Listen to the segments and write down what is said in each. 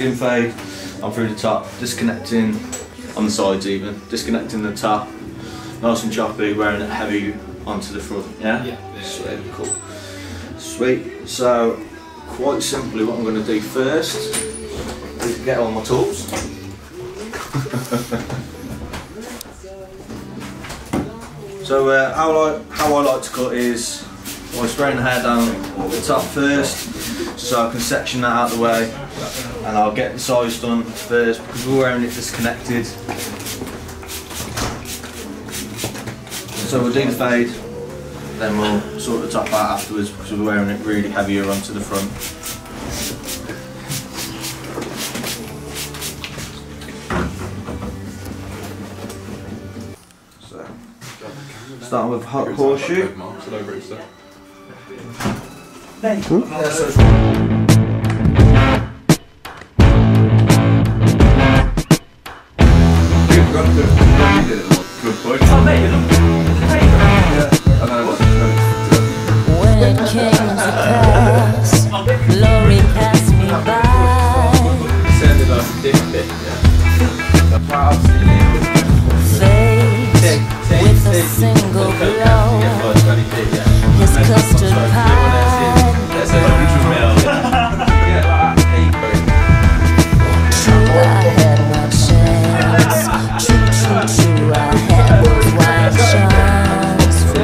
doing fade, I'm through the top, disconnecting on the sides even, disconnecting the top, nice and choppy, wearing it heavy onto the front, yeah? Yeah. Sweet, cool. Sweet, so quite simply what I'm going to do first is get all my tools. So how I like to cut is I spraying the hair down the top first, so I can section that out of the way, and I'll get the size done first because we're wearing it disconnected. So we'll do the fade, then we'll sort the top out afterwards because we're wearing it really heavier onto the front. Starting with hot horseshoe. When it came to pass, glory passed me by. Fate with a single blow, his custard pie. True, I had my chance. True, I had my chance for you.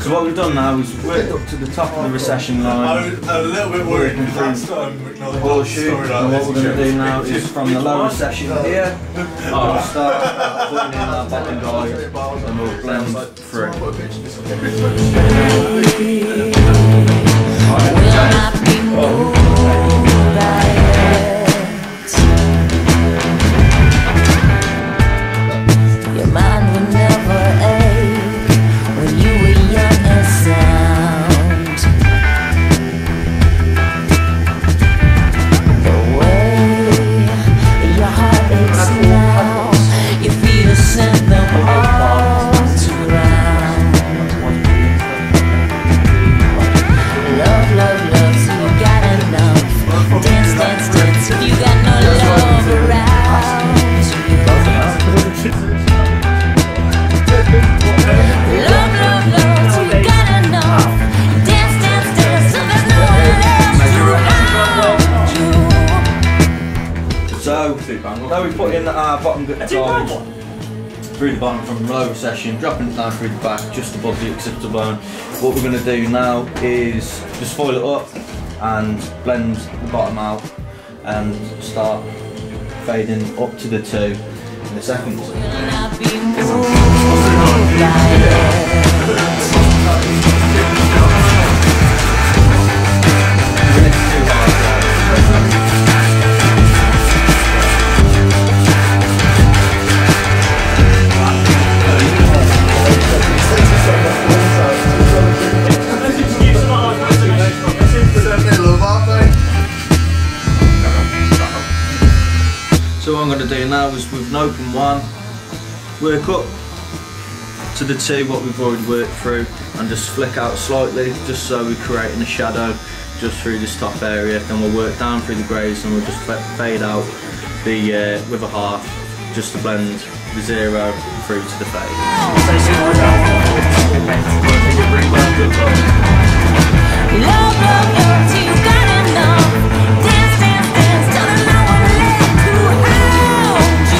So what we've done now is worked up to the top of the recession line. I was a little bit worried last time. Horseshoe, and what we're going to do now is from the lower recession here, we'll start putting in our bottom guide and we'll blend through. Your mind would never ache when you were young and sound. The way your heart aches now, your feet have sent them all to round. Love, love, love, till you got enough. Dance, dance, dance, till you got no love around you. Love, love, love, till you got enough. Dance, dance, dance, till there's no one left around you. So, now we put in our bottom guide through the bottom from low recession, dropping it down through the back, just above the acceptable bone. What we're going to do now is just foil it up and blend the bottom out and start fading up to the 2 in a second. Will not be moved by So what I'm going to do now is with an open one, work up to the 2 what we've already worked through and just flick out slightly just so we're creating a shadow just through this top area. Then we'll work down through the greys and we'll just fade out the with a half just to blend the 0 through to the fade. love, love, love, till you got enough. Dance, dance, dance, till there's no one left around you.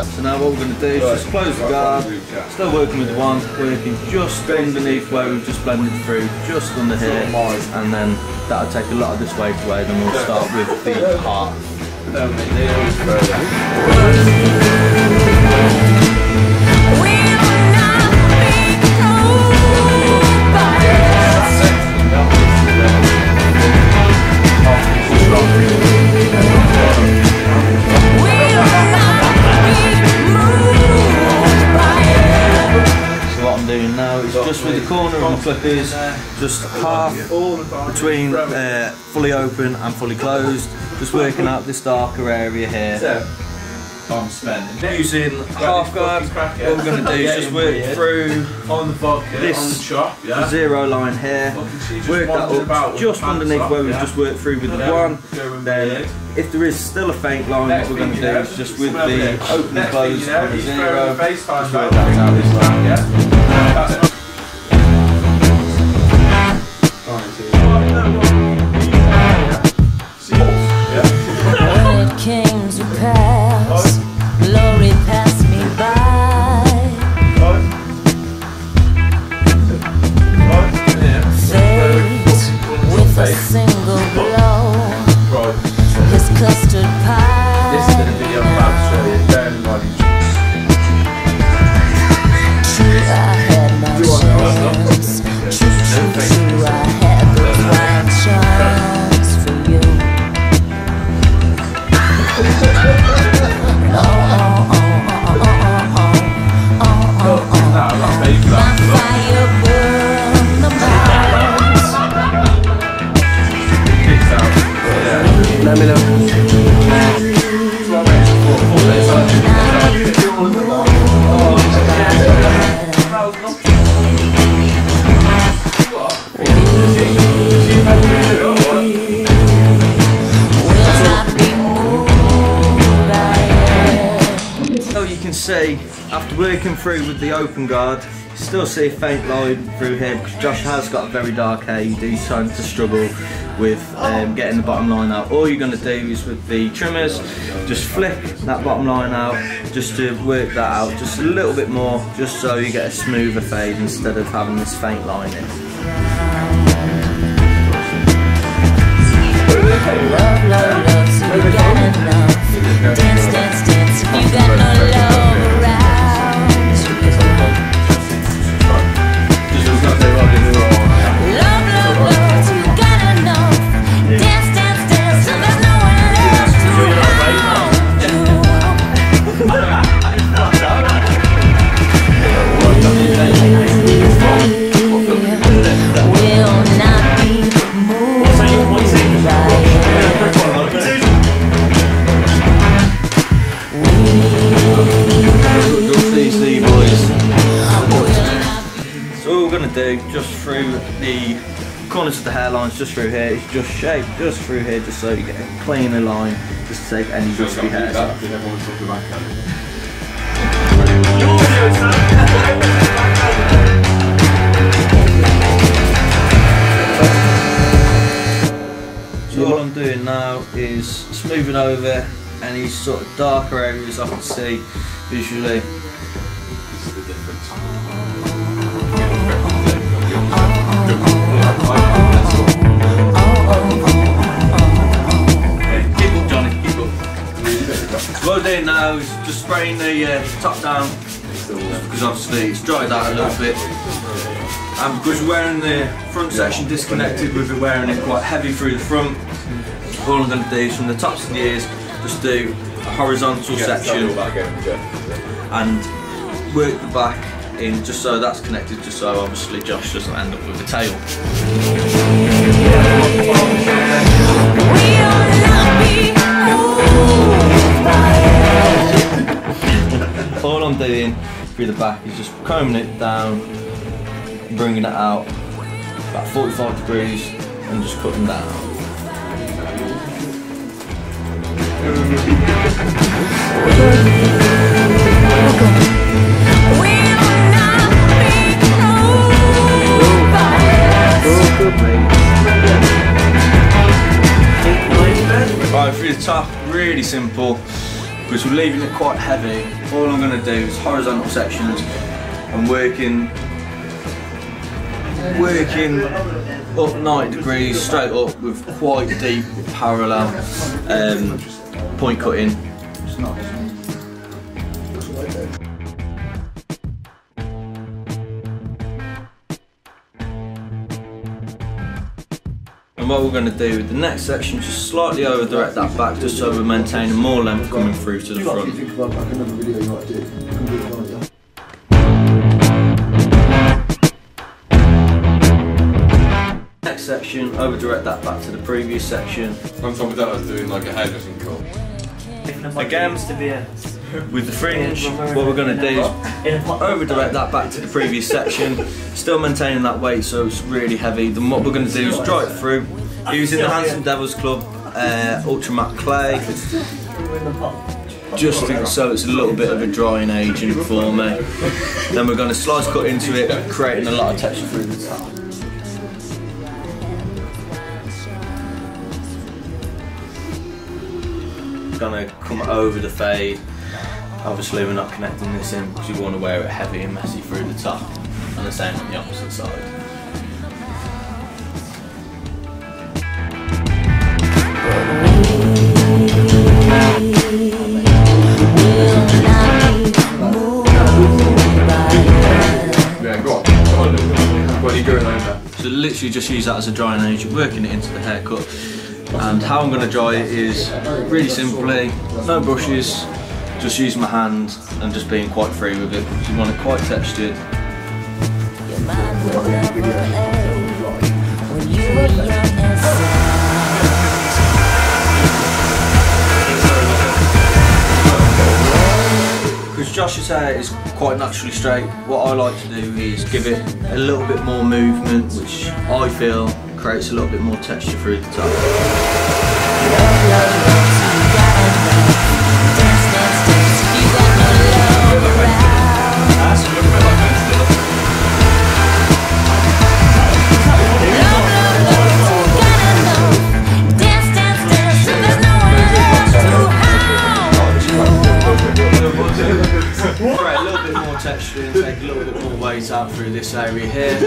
So now what we're going to do is just close the guard, still working with one, working just underneath where we've just blended through, just under here, and then that'll take a lot of this weight away. Then we'll start with the heart. We will not be moved by it. just with the corner of my clippers, just half between fully open and fully closed, just working out this darker area here. Using half guard, what we're going to do is just work through this zero line here, work that up just underneath where we've just worked through with the one. Then if there is still a faint line, what we're going to do is just with the open and close on the zero, just work that out as well. Glory passed me by. Fate with a single blow. His custard pie. This is the video I'm about to show you. True, I had my chance. True, I had the right chance for you. Let me know. So you can see, after working through with the open guard, you still see a faint line through here because Josh has got a very dark hair. You do tend to struggle with getting the bottom line out. All you're going to do is with the trimmers, just flick that bottom line out, just to work that out just a little bit more, just so you get a smoother fade instead of having this faint line in. Love, love, love, so you got enough. Dance, dance, dance, if you got no love around. Love, love, love, so you got enough. Dance, dance, dance, so there's no one left will not be moved by So all we're going to do, just through the corners of the hairlines, just through here, is just shape just through here, just so you get a cleaner line, just to take any wispy hairs off. So all I'm doing now is smoothing over any sort of darker areas I can see visually. Keep up, Johnny, keep up. So what I'm doing now is just spraying the top down, because obviously it's dried out a little bit. And because we're wearing the front section disconnected, we've been wearing it quite heavy through the front. All I'm going to do is from the tops of the ears, just do a horizontal section and work the back in just so that's connected, just so obviously Josh doesn't end up with a tail. All I'm doing through the back is just combing it down, bringing it out about 45 degrees and just cutting down. Right, through the top, really simple, because we're leaving it quite heavy. All I'm going to do is horizontal sections and working up 90 degrees straight up with quite deep parallel point cutting. And what we're going to do with the next section, just slightly over direct that back, just so we're maintaining more length coming through to the front. section, over direct that back to the previous section. On top of that, I was doing like a hairdressing cut. Again, with the fringe, what we're going to do is over direct that back to the previous section, still maintaining that weight so it's really heavy. Then what we're going to do is dry it through using the Handsome Devils Club Ultra Matte Clay, just so it's a little bit of a drying agent for me. Then we're going to slice cut into it, creating a lot of texture through the top. Going to come over the fade. Obviously we're not connecting this in because you want to wear it heavy and messy through the top, and the same on the opposite side. Yeah, go on. What are you doing over? So literally just use that as a drying agent, working it into the haircut. And how I'm going to dry it is really simply, no brushes, just use my hand and just being quite free with it because you want it quite textured. Because Josh's hair is quite naturally straight, what I like to do is give it a little bit more movement, which I feel creates a little bit more texture through the top. Create a little bit more texture and take a little bit more weight out through this area here.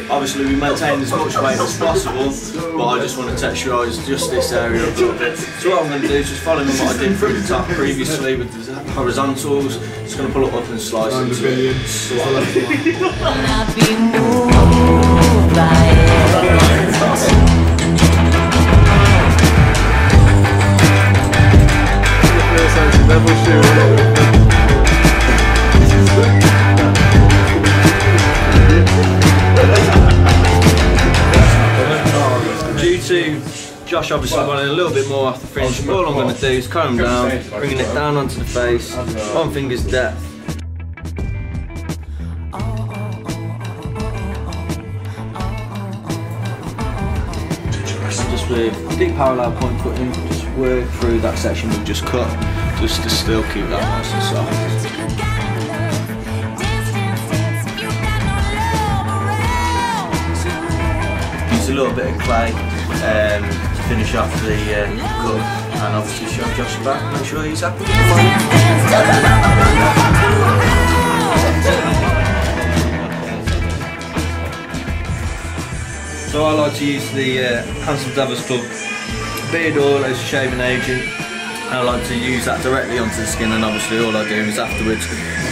Obviously we maintain as much weight as possible, but I just want to texturise just this area a little bit. So what I'm going to do is just following what I did through the top previously with the horizontals, just going to pull it up and slice into it. Due to Josh obviously wanting a little bit more off the fringe, all I'm going to do is comb down, bringing it down onto the face, 1 finger's depth. Just with deep parallel point cutting, just work through that section we've just cut, just to still keep that nice and soft. Use a little bit of clay to finish off the cut, and obviously show Josh back, make sure he's happy. So I like to use the Handsome Devils Club beard oil as a shaving agent. I like to use that directly onto the skin, and obviously all I do is afterwards,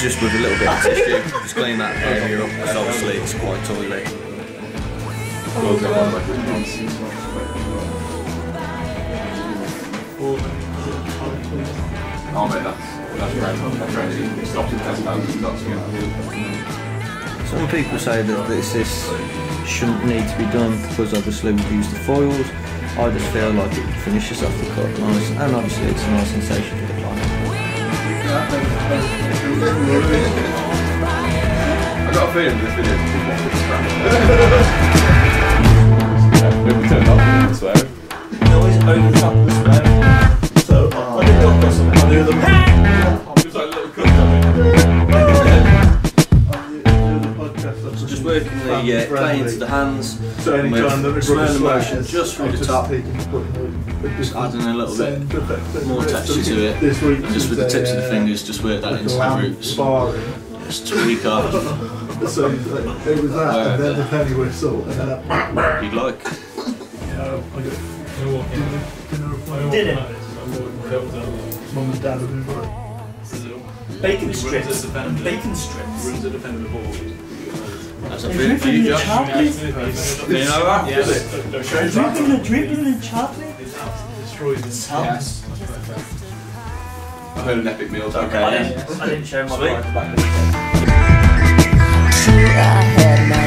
just with a little bit of tissue, just clean that area up because obviously it's quite oily. Oh mate, that's great. It stops in 10,000 dots again. Some people say that this shouldn't need to be done because obviously we've used the foils. I just feel like it finishes off the cut nice, and obviously it's a nice sensation for the client. I got a feeling this video is maybe turn it off, I swear. Always over the top of the square. So, I did not got something. I'll do them. Just like a little cut on So just working the clay into the hands, with slowing motion just through the top, just adding a little bit more texture to it, and just with the tips of the fingers, just work that into the roots. Just tweak off. So it was that, and then the penny whistle, and then You'd like. Did it? Mum and Dad have been right. Bacon strips. Bacon strips. That's a bit for you, Josh. You know that? Yes. Dripping the chocolate? Yes. I heard an epic meal. Okay. I didn't show my wife back then. I had my